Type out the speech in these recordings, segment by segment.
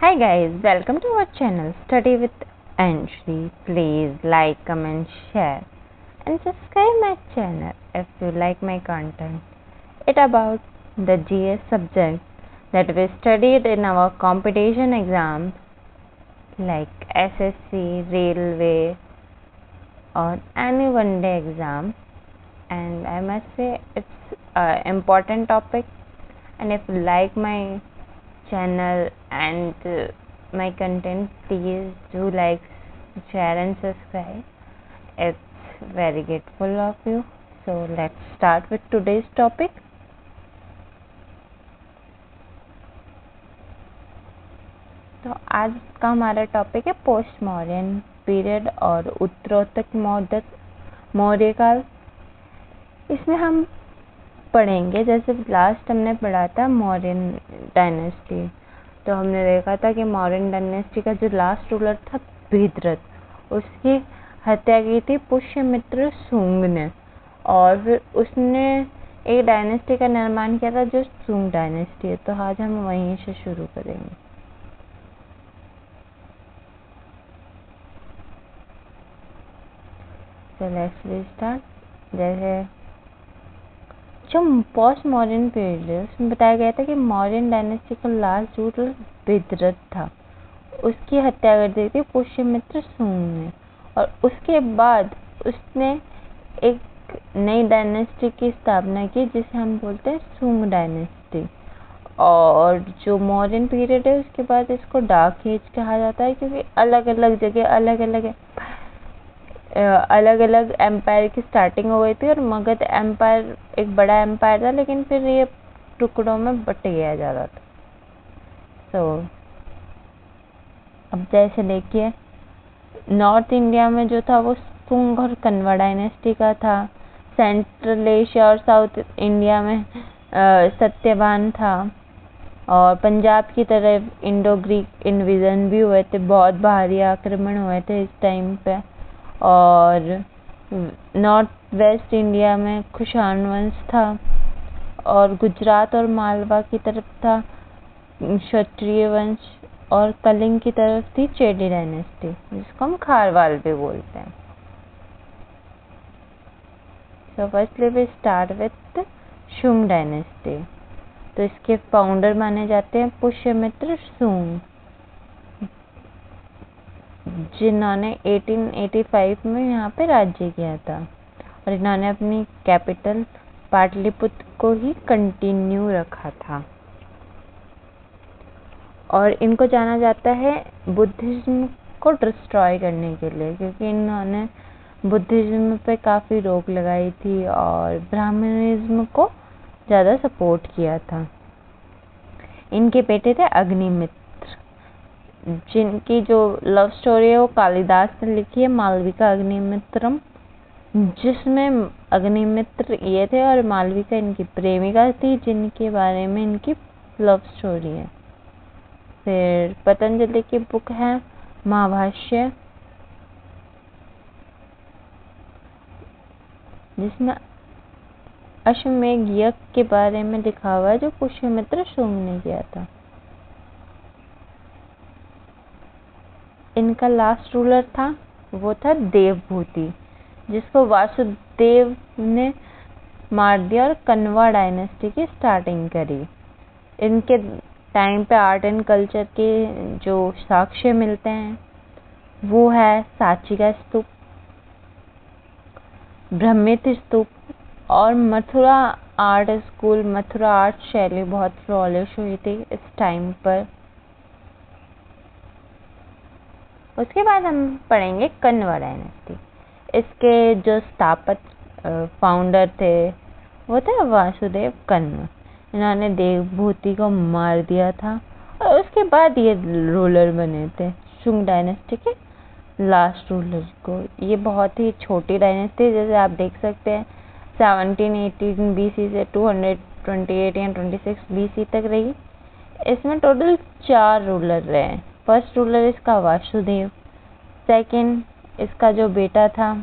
Hi guys, welcome to our channel Study with Anshri. Please like, comment, share and subscribe my channel if you like my content. It about the GS subject that we studied in our competition exams like SSC, Railway or any one day exam, and I must say it's an important topic. And if you like my channel and my content, please do like, share and subscribe. It's very grateful of you. So let's start with today's topic. तो आज का हमारा topic है post Mauryan period और उत्तरोत्तर मौर्य काल। इसमें हम पढ़ेंगे, जैसे लास्ट हमने पढ़ा था मौर्यन डायनेस्टी, तो हमने देखा था कि मौर्यन डायनेस्टी का जो लास्ट रूलर था भीतरथ, उसकी हत्या की थी पुष्यमित्र शुंग ने, और फिर उसने एक डायनेस्टी का निर्माण किया था जो शुंग डायनेस्टी है। तो आज हम वहीं से शुरू करेंगे। तो लेट्स स्टार्ट। जैसे जो पोस्ट मॉडर्न पीरियड है उसमें बताया गया था कि मौर्यन डायनेस्टी का लास्ट रूलर भीतरथ था, उसकी हत्या कर दी थी पुष्यमित्र शुंग ने, और उसके बाद उसने एक नई डायनेस्टी की स्थापना की जिसे हम बोलते हैं शुंग डायनेस्टी। और जो मॉडर्न पीरियड है उसके बाद इसको डार्क एज कहा जाता है, क्योंकि अलग अलग जगह अलग अलग एम्पायर की स्टार्टिंग हो गई थी, और मगध एम्पायर एक बड़ा एम्पायर था, लेकिन फिर ये टुकड़ों में बट गया जा रहा था। तो अब जैसे देखिए, नॉर्थ इंडिया में जो था वो शुंग और कन्वा डायनेस्टी का था। सेंट्रल एशिया और साउथ इंडिया में सत्यवान था, और पंजाब की तरफ इंडो ग्रीक इन्विजन भी हुए थे, बहुत भारी आक्रमण हुए थे इस टाइम पे। और नॉर्थ वेस्ट इंडिया में कुषाण वंश था, और गुजरात और मालवा की तरफ था क्षत्रिय वंश, और कलिंग की तरफ थी चेडी डायनेस्टी, जिसको हम खारवाल भी बोलते हैं। So firstly we start with Shunga dynasty. तो इसके फाउंडर माने जाते हैं पुष्यमित्र शुंग, जिन्होंने 1885 में यहाँ पे राज्य किया था, और इन्होंने अपनी कैपिटल पाटलिपुत्र को ही कंटिन्यू रखा था। और इनको जाना जाता है बुद्धिज्म को डिस्ट्रॉय करने के लिए, क्योंकि इन्होंने बुद्धिज्म पे काफ़ी रोक लगाई थी और ब्राह्मणिज्म को ज़्यादा सपोर्ट किया था। इनके बेटे थे अग्निमित्र, जिनकी जो लव स्टोरी है वो कालिदास ने लिखी है, मालविका अग्निमित्रम, जिसमें अग्निमित्र ये थे और मालविका इनकी प्रेमिका थी, जिनके बारे में इनकी लव स्टोरी है। फिर पतंजलि की बुक है महाभाष्य, जिसमें अश्वमेध यज्ञ के बारे में लिखा हुआ है जो पुष्यमित्र शुंग ने किया था। इनका लास्ट रूलर था वो था देवभूति, जिसको वासुदेव ने मार दिया और कन्वा डायनेस्टी की स्टार्टिंग करी। इनके टाइम पे आर्ट एंड कल्चर के जो साक्ष्य मिलते हैं वो है सांची का स्तूप, ब्रह्मपुत्र स्तूप, और Mathura art school, Mathura art शैली बहुत फ्लॉलेस हुई थी इस टाइम पर। उसके बाद हम पढ़ेंगे कन्वा डायनेस्टी। इसके जो स्थापक फाउंडर थे वो थे वासुदेव कन्वा। इन्होंने देवभूति को मार दिया था, और उसके बाद ये रूलर बने थे शुंग डायनेस्टी के लास्ट रूलर को। ये बहुत ही छोटी डायनेस्टी, जैसे आप देख सकते हैं 1718 BC से 228 या 26 BC तक रही। इसमें टोटल 4 रूलर रहे। फर्स्ट रूलर इसका वासुदेव, सेकंड इसका जो बेटा था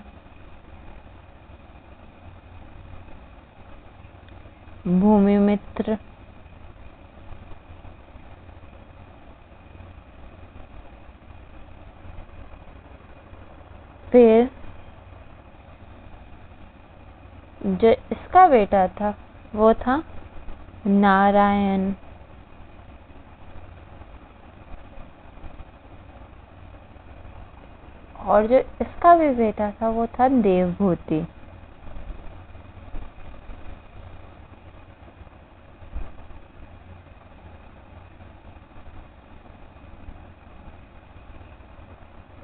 भूमिमित्र, फिर जो इसका बेटा था वो था नारायण, और जो इसका भी बेटा था वो था देवभूति।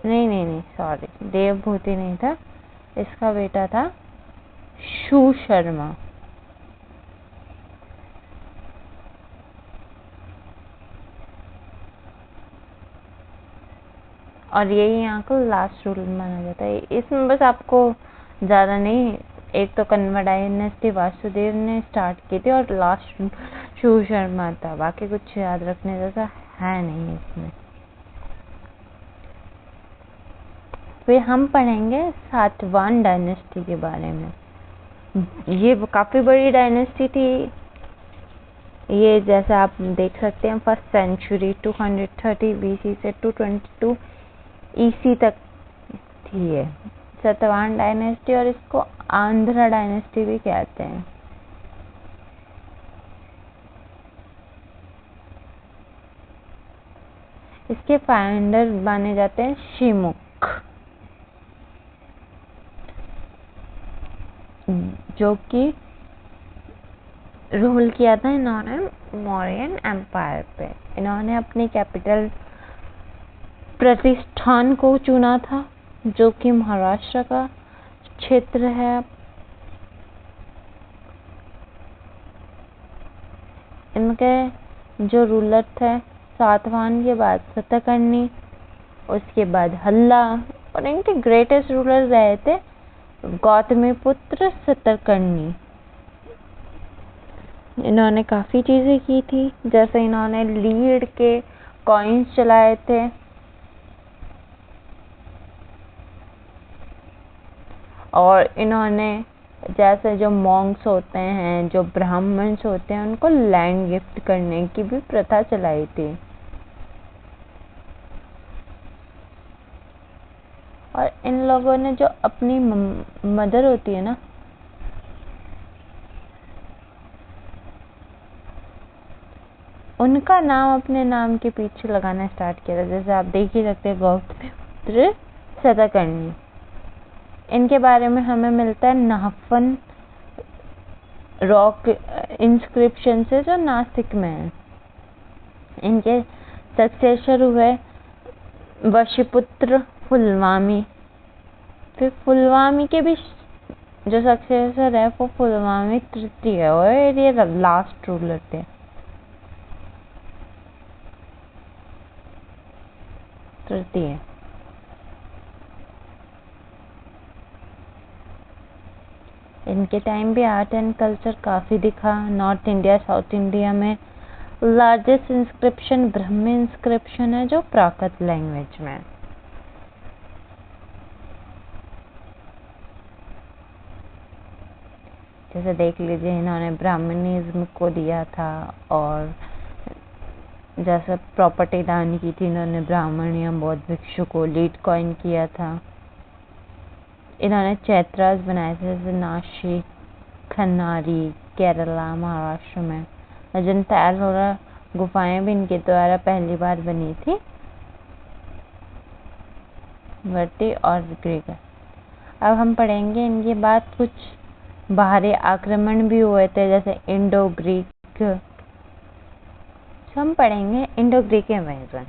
नहीं, सॉरी, देवभूति नहीं था, इसका बेटा था सुशर्मा। और यही यहाँ को लास्ट रूल माना जाता है। इसमें बस आपको ज़्यादा नहीं, एक तो कन्वा डायनेस्टी वासुदेव ने स्टार्ट की थी और लास्ट सुशर्मा था, बाकी कुछ याद रखने जैसा है नहीं इसमें। फिर हम पढ़ेंगे सातवाहन डायनेस्टी के बारे में। ये काफ़ी बड़ी डायनेस्टी थी। ये जैसा आप देख सकते हैं फर्स्ट सेंचुरी 230 BC से 222 EC तक थी ये सातवाहन डायनेस्टी, और इसको आंध्रा डायनेस्टी भी कहते हैं। इसके फाउंडर माने जाते हैं शिमुख, जो कि रूल किया था इन्होंने मौर्यन एम्पायर पे। इन्होंने अपनी कैपिटल प्रतिष्ठान को चुना था, जो कि महाराष्ट्र का क्षेत्र है। इनके जो रूलर थे सातवाहन के बाद सतकर्णी, उसके बाद हल्ला, और इनके ग्रेटेस्ट रूलर रहे थे गौतमीपुत्र सतकर्णी। इन्होंने काफ़ी चीज़ें की थी, जैसे इन्होंने लीड के कॉइन्स चलाए थे, और इन्होंने जैसे जो मॉन्क्स होते हैं, जो ब्राह्मण्स होते हैं, उनको लैंड गिफ्ट करने की भी प्रथा चलाई थी। और इन लोगों ने जो अपनी मदर होती है ना, उनका नाम अपने नाम के पीछे लगाना स्टार्ट किया था। जैसे आप देख ही सकते हैं गौतमीपुत्र सतकर्णी, इनके बारे में हमें मिलता है नाहफन रॉक इंस्क्रिप्शन से, जो नासिक में है। इनके सक्सेसर हुए वशिपुत्र फुलवामी। फिर फुलवामी के भी जो सक्सेसर है वो फुलवामी तृतीय, और ये लास्ट रूलर थे। तृतीय इनके टाइम भी आर्ट एंड कल्चर काफ़ी दिखा। नॉर्थ इंडिया, साउथ इंडिया में लार्जेस्ट इंस्क्रिप्शन ब्रह्मी इंस्क्रिप्शन है, जो प्राकृत लैंग्वेज में है। जैसे देख लीजिए, इन्होंने ब्राह्मणिज्म को दिया था, और जैसे प्रॉपर्टी दान की थी इन्होंने ब्राह्मण या बौद्ध भिक्षु को, लीड कॉइन किया था। इन्होंने चैत्रास बनाए थे, जैसे नासिक, खन्नारी, केरला, महाराष्ट्र में। अजंता एलोरा गुफाएं भी इनके द्वारा पहली बार बनी थी, वर्ती और ग्रीक। अब हम पढ़ेंगे इनके बाद कुछ बाहरी आक्रमण भी हुए थे, जैसे इंडो ग्रीक। हम पढ़ेंगे इंडो ग्रीक इन्वेजन,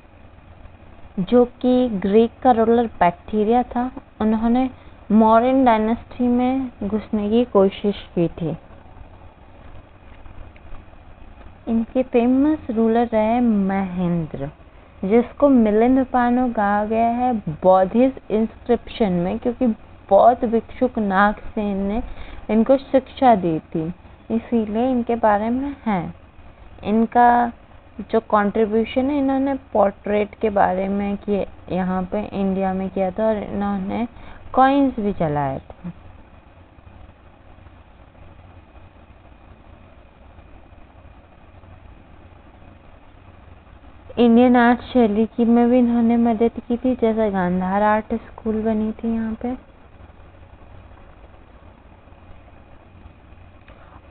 जो कि ग्रीक का रूलर बैक्टीरिया था। उन्होंने मौर्यन डायनेस्टी में घुसने की कोशिश की थी। इनके फेमस रूलर रहे महेंद्र, जिसको मिलिंदपानो कहा गया है बौद्धिस्ट इंस्क्रिप्शन में, क्योंकि बौद्ध भिक्षुक नागसेन ने इनको शिक्षा दी थी, इसीलिए इनके बारे में है। इनका जो कंट्रीब्यूशन है, इन्होंने पोर्ट्रेट के बारे में किए, यहाँ पे इंडिया में किया था, और इन्होंने कॉइन्स भी चलाए थे। इंडियन आर्ट शैली की में भी इन्होंने मदद की थी, जैसे गांधार आर्ट स्कूल बनी थी यहाँ पे।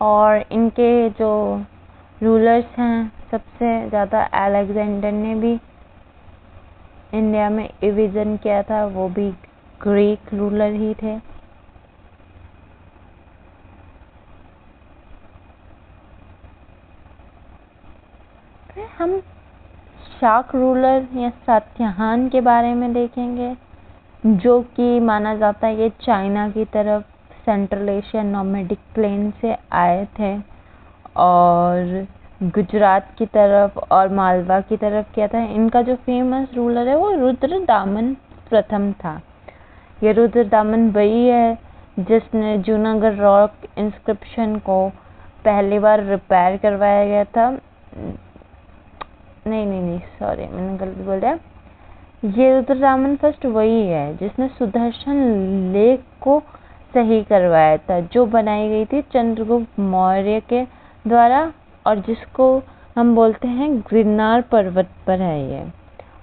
और इनके जो रूलर्स हैं, सबसे ज़्यादा अलेक्जेंडर ने भी इंडिया में इविजन किया था, वो भी ग्रीक रूलर ही थे। फिर हम शाक रूलर या सातवाहन के बारे में देखेंगे, जो कि माना जाता है ये चाइना की तरफ सेंट्रल एशिया नोमैडिक प्लेन से आए थे और गुजरात की तरफ और मालवा की तरफ किया था। इनका जो फेमस रूलर है वो रुद्रदामन प्रथम था। ये रुद्रदामन वही है जिसने जूनागढ़ रॉक इंस्क्रिप्शन को पहली बार रिपेयर करवाया गया था। नहीं सॉरी, मैंने गलती बोल दिया। ये रुद्रदामन फर्स्ट वही है जिसने सुदर्शन लेक को सही करवाया था, जो बनाई गई थी चंद्रगुप्त मौर्य के द्वारा, और जिसको हम बोलते हैं गिरनार पर्वत पर है ये।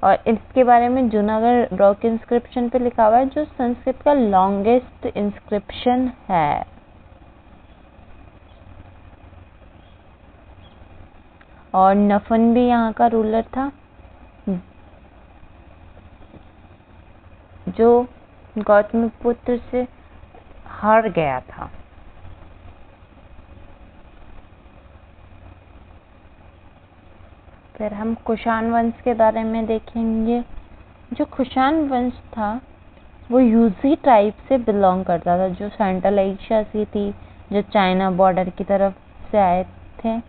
और इसके बारे में जूनागढ़ रॉक इंस्क्रिप्शन पे लिखा हुआ है, जो संस्कृत का लॉन्गेस्ट इंस्क्रिप्शन है। और नफन भी यहाँ का रूलर था, जो गौतमीपुत्र से हार गया था। फिर हम कुषाण वंश के बारे में देखेंगे। जो कुषाण वंश था वो यूजी ट्राइब से बिलोंग करता था, जो सेंट्रल एशिया से थी, जो चाइना बॉर्डर की तरफ से आए थे।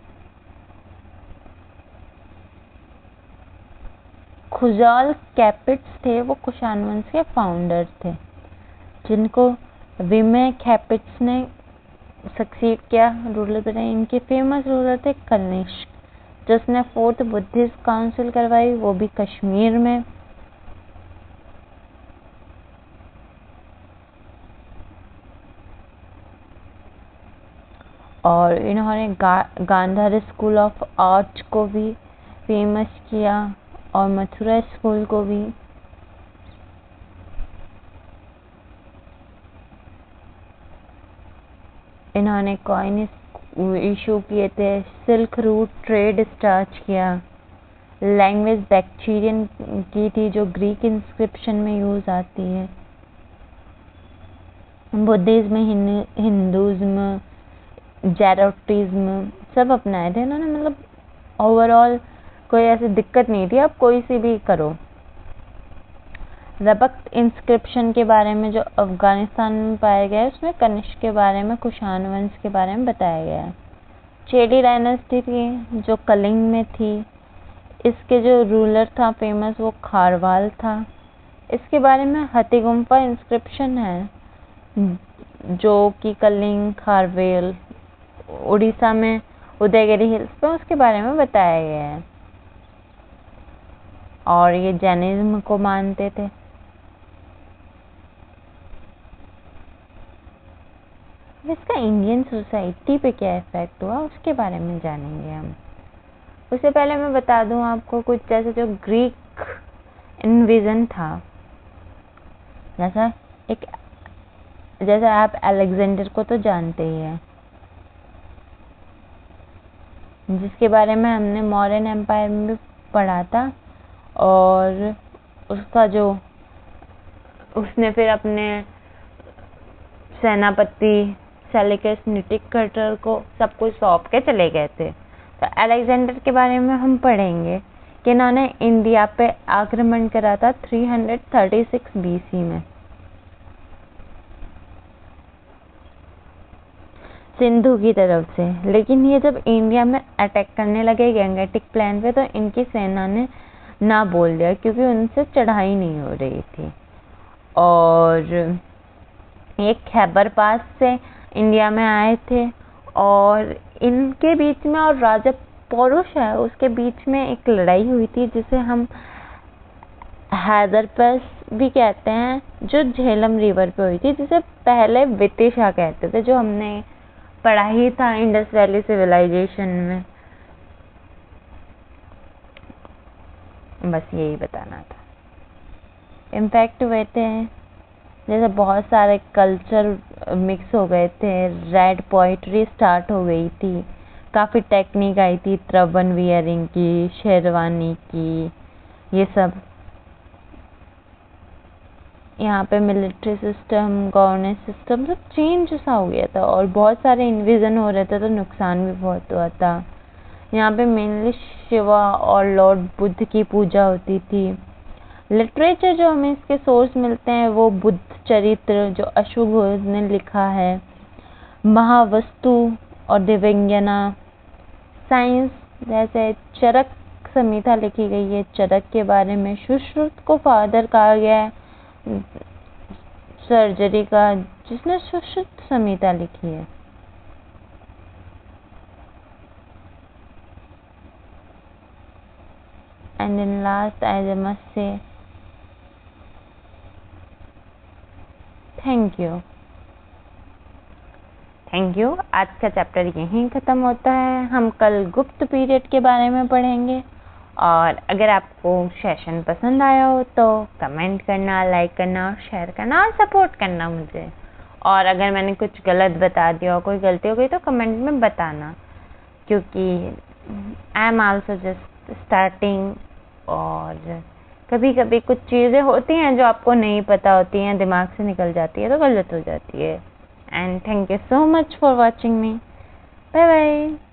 खुजाल कैपिट्स थे, वो कुषाण वंश के फाउंडर थे, जिनको विमय कैपिट्स ने सक्सीड किया, रूलर बने। इनके फेमस रूलर थे कनिष्क, जिसने 4th बुद्धिस्ट काउंसिल करवाई, वो भी कश्मीर में। और इन्होंने गांधार स्कूल ऑफ आर्ट को भी फेमस किया और मथुरा स्कूल को भी। इन्होंने कॉइन इशू किए थे, सिल्क रूट ट्रेड स्टार्ट किया, लैंग्वेज बैक्टीरियन की थी, जो ग्रीक इंस्क्रिप्शन में यूज आती है। बुद्धिज्म, हिंदुज्म, जैरोटिज्म सब अपनाए थे इन्होंने। मतलब ओवरऑल कोई ऐसी दिक्कत नहीं थी, आप कोई सी भी करो। रबक्त इंस्क्रिप्शन के बारे में, जो अफगानिस्तान में पाया गया है, उसमें कनिष्क के बारे में, कुषाण वंश के बारे में बताया गया है। चेडी डायनेस्टी थी, जो कलिंग में थी। इसके जो रूलर था फेमस, वो खारवाल था। इसके बारे में हथिगुम्फा इंस्क्रिप्शन है, जो कि कलिंग, खारवेल, उड़ीसा में उदयगिरी हिल्स पे, उसके बारे में बताया गया है। और ये जैनिज्म को मानते थे। इसका इंडियन सोसाइटी पे क्या इफेक्ट हुआ, उसके बारे में जानेंगे हम। उससे पहले मैं बता दूं आपको कुछ, जैसे जो ग्रीक इन्विजन था, जैसा आप अलेक्जेंडर को तो जानते ही हैं, जिसके बारे में हमने मौर्यन एम्पायर में भी पढ़ा था। और उसका जो उसने फिर अपने सेनापति सेलिकस निटिकटर को सब कुछ सौंप के चले गए थे। तो अलेक्जेंडर के बारे में हम पढ़ेंगे कि इन्होंने इंडिया पे आक्रमण करा था 336 BC में, सिंधु की तरफ से। लेकिन ये जब इंडिया में अटैक करने लगे गंगेटिक प्लेन पे, तो इनकी सेना ने ना बोल दिया, क्योंकि उनसे चढ़ाई नहीं हो रही थी। और ये खैबर पास से इंडिया में आए थे, और इनके बीच में और राजा पौरुष है उसके बीच में एक लड़ाई हुई थी, जिसे हम हैदर पास भी कहते हैं, जो झेलम रिवर पे हुई थी, जिसे पहले विदिशा कहते थे, जो हमने पढ़ा ही था इंडस वैली सिविलाइजेशन में। बस यही बताना था। इम्पैक्ट हुए थे, जैसे बहुत सारे कल्चर मिक्स हो गए थे, रेड पोइट्री स्टार्ट हो गई थी, काफ़ी टेक्निक आई थी, टर्बन वियरिंग की, शेरवानी की, ये सब। यहाँ पे मिलिट्री सिस्टम, गवर्नेंस सिस्टम सब चेंज सा हो गया था, और बहुत सारे इन्वेजन हो रहे थे, तो नुकसान भी बहुत हुआ था। यहाँ पे मेनली शिवा और लॉर्ड बुद्ध की पूजा होती थी। लिटरेचर जो हमें इसके सोर्स मिलते हैं वो बुद्ध चरित्र जो अशुघोष ने लिखा है, महावस्तु और दिव्यंजना। साइंस जैसे चरक संहिता लिखी गई है, चरक के बारे में। सुश्रुत को फादर कहा गया है सर्जरी का, जिसने सुश्रुत संहिता लिखी है। And in last I must say thank you. आज का चैप्टर यहीं ख़त्म होता है। हम कल गुप्त पीरियड के बारे में पढ़ेंगे। और अगर आपको सेशन पसंद आया हो तो कमेंट करना, लाइक करना और शेयर करना और सपोर्ट करना मुझे। और अगर मैंने कुछ गलत बता दिया हो, कोई गलती हो गई, तो कमेंट में बताना, क्योंकि I am also just starting. और कभी कभी कुछ चीज़ें होती हैं जो आपको नहीं पता होती हैं, दिमाग से निकल जाती है, तो गलत हो जाती है। And thank you so much for watching me. Bye bye.